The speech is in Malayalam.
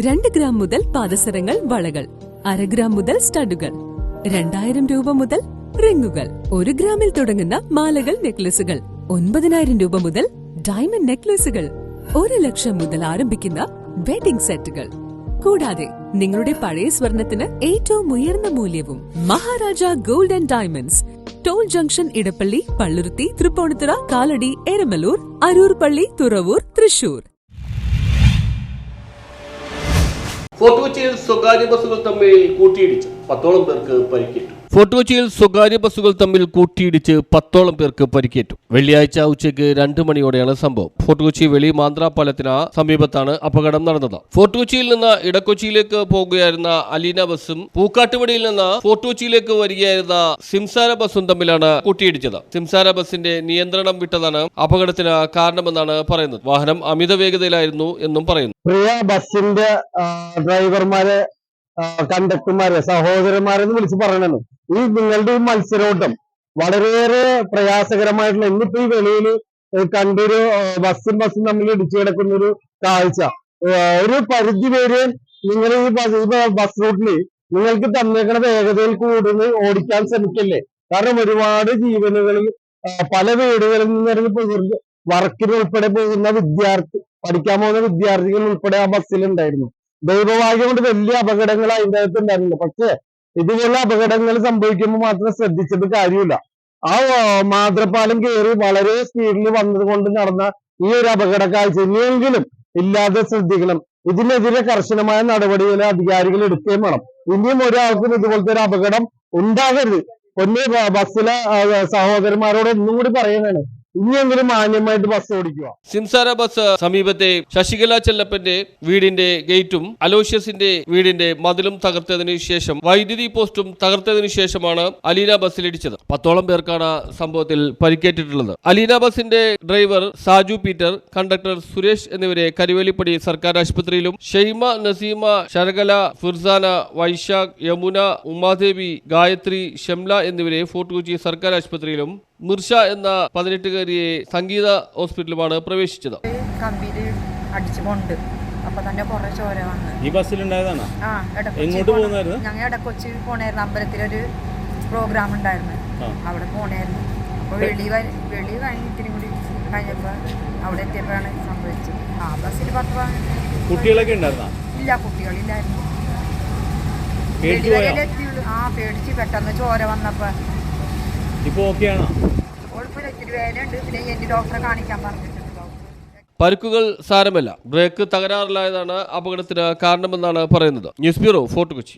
2 ഗ്രാം മുതൽ പാദസരങ്ങൾ, വളകൾ, 1/2 ഗ്രാം മുതൽ സ്റ്റഡുകൾ, 2000 രൂപ മുതൽ റിങ്ങുകൾ, 1 ഗ്രാമിൽ തുടങ്ങുന്ന മാലകൾ, നെക്ലസുകൾ, 9000 രൂപ മുതൽ ഡയമണ്ട് നെക്ലസുകൾ, 1 ലക്ഷം മുതൽ ആരംഭിക്കുന്ന വെഡിംഗ് സെറ്റുകൾ. കൂടാതെ നിങ്ങളുടെ പഴയ സ്വർണത്തിന് ഏറ്റവും ഉയർന്ന മൂല്യവും. Maharaja gold and diamonds, toll junction, Edappally, Palluruthy, Tripunithura, Kalady, Eramalloor, Aroor Palli, Thuravoor, Thrissur. Fort കൊച്ചിയിൽ സ്വകാര്യ ബസ്സുകൾ തമ്മിൽ കൂട്ടിയിടിച്ച് 10ഓളം പേർക്ക് പരിക്കേറ്റു. ഫോർട്ട് കൊച്ചിയിൽ സ്വകാര്യ ബസ്സുകൾ തമ്മിൽ കൂട്ടിയിടിച്ച് 10ഓളം പേർക്ക് പരിക്കേറ്റു. വെള്ളിയാഴ്ച ഉച്ചയ്ക്ക് 2 മണിയോടെയാണ് സംഭവം. ഫോർട്ട് കൊച്ചി വെളി മാന്ദ്ര പാലത്തിന് സമീപത്താണ് അപകടം നടന്നത്. ഫോർട്ട് കൊച്ചിയിൽ നിന്ന് ഇടക്കൊച്ചിയിലേക്ക് പോകുകയായിരുന്ന അലീന ബസ്സും പൂക്കാട്ടുപടിയിൽ നിന്ന് ഫോർട്ട് കൊച്ചിയിലേക്ക് വരികയായിരുന്ന സിംസാര ബസ്സും തമ്മിലാണ് കൂട്ടിയിടിച്ചത്. സിംസാര ബസ്സിന്റെ നിയന്ത്രണം വിട്ടതാണ് അപകടത്തിന് കാരണമെന്നാണ് പറയുന്നത്. വാഹനം അമിത വേഗതയിലായിരുന്നു എന്നും പറയുന്നു. പ്രിയ ബസ്സിന്റെ ഡ്രൈവർമാരെ, കണ്ടക്ടർമാരെ, സഹോദരന്മാരെന്ന് വിളിച്ച് പറയണത്, ഈ നിങ്ങളുടെ ഈ മത്സരോട്ടം വളരെയേറെ പ്രയാസകരമായിട്ടുള്ള, ഇന്നിപ്പോ ഈ വെളിയിൽ കണ്ടൊരു ബസ്സും തമ്മിൽ ഇടിച്ചു കിടക്കുന്ന ഒരു കാഴ്ച. ഒരു പരിധി വരെ നിങ്ങൾ ഈ ബസ് റൂട്ടിൽ നിങ്ങൾക്ക് തന്നേക്കണ വേഗതയിൽ കൂടുതൽ ഓടിക്കാൻ ശ്രമിക്കല്ലേ. കാരണം ഒരുപാട് ജീവനുകളിൽ പല വീടുകളിൽ നിന്ന് വർക്കിന് ഉൾപ്പെടെ പോകുന്ന പഠിക്കാൻ പോകുന്ന വിദ്യാർത്ഥികൾ ഉൾപ്പെടെ ആ ബസ്സിലുണ്ടായിരുന്നു. ദൈവഭാഗ്യം കൊണ്ട് വലിയ അപകടങ്ങൾ അതിൻ്റെ അകത്ത് ഉണ്ടായിരുന്നില്ല. പക്ഷെ ഇതുപോലെ അപകടങ്ങൾ സംഭവിക്കുമ്പോൾ മാത്രം ശ്രദ്ധിച്ചിട്ട് കാര്യമില്ല. ആ മാതൃപാലം കയറി വളരെ സ്പീഡിൽ വന്നത് കൊണ്ട് നടന്ന ഈ ഒരു അപകട കാഴ്ച ഇനിയെങ്കിലും ഇല്ലാതെ ശ്രദ്ധിക്കണം. ഇതിനെതിരെ കർശനമായ നടപടികൾ അധികാരികൾ എടുക്കുകയും വേണം. ഇനിയും ഒരാൾക്കും ഇതുപോലത്തെ ഒരു അപകടം ഉണ്ടാകരുത്. ബസ്സിലെ സഹോദരന്മാരോട് ഒന്നും കൂടി പറയുന്നതാണ്, ഇനിയെങ്കിലും മാന്യമായിട്ട് ബസ് ഓടിക്കുക. സിംസാര ബസ് സമീപത്തെ ശശികല ചെല്ലപ്പന്റെ വീടിന്റെ ഗേറ്റും അലോഷ്യസിന്റെ വീടിന്റെ മതിലും തകർത്തതിനു ശേഷം വൈദ്യുതി പോസ്റ്റും തകർത്തതിനു ശേഷമാണ് അലീന ബസ്സിലിടിച്ചത്. 10ഓളം പേർക്കാണ് സംഭവത്തിൽ പരിക്കേറ്റിട്ടുള്ളത്. അലീന ബസിന്റെ driver Saju Peter, conductor Suresh എന്നിവരെ കരുവേലിപ്പടി സർക്കാർ ആശുപത്രിയിലും, ഷെയ്മ, നസീമ, ശരകല, ഫിർസാന, വൈശാഖ്, യമുന, ഉമാദേവി, ഗായത്രി, ഷംല എന്നിവരെ ഫോർട്ട് കൊച്ചി സർക്കാർ ആശുപത്രിയിലും മിർഷ എന്ന 18-കാരിയെ സംഗീത ഹോസ്പിറ്റലുമാണ് പ്രവേശിച്ചത്. അപ്പൊ തന്നെ കുറെ ചോര വന്നു. ഈ ബസ്സിലുണ്ടായതാണ്. ഞങ്ങൾ ഇടക്കൊച്ചി പോണായിരുന്നു. അമ്പലത്തിലൊരു പ്രോഗ്രാം ഉണ്ടായിരുന്നു, അവിടെ പോണായിരുന്നു. അപ്പൊ വെളി കഴിഞ്ഞ് ഇത്തിരി കൂടി കഴിഞ്ഞപ്പോ അവിടെ എത്തിയപ്പോഴാണ് സംഭവിച്ചത്. ആ ബസ്സിൽ 10 കുട്ടികളൊക്കെ ഉണ്ടായിരുന്നോ? ഇല്ല, കുട്ടികളില്ലായിരുന്നു. എത്തിയുള്ളൂ. പേടിച്ച് പെട്ടെന്ന് ചോര വന്നപ്പോ. ഇപ്പൊ ഓക്കെയാണോ? ഇത്തിരി വേദനയുണ്ട്. പിന്നെ എന്റെ ഡോക്ടറെ കാണിക്കാൻ പറഞ്ഞിട്ടുണ്ട്. പരുക്കുകൾ സാരമല്ല. ബ്രേക്ക് തകരാറിലായതാണ് അപകടത്തിന് കാരണമെന്നാണ് പറയുന്നത്. News bureau, fort Kochi.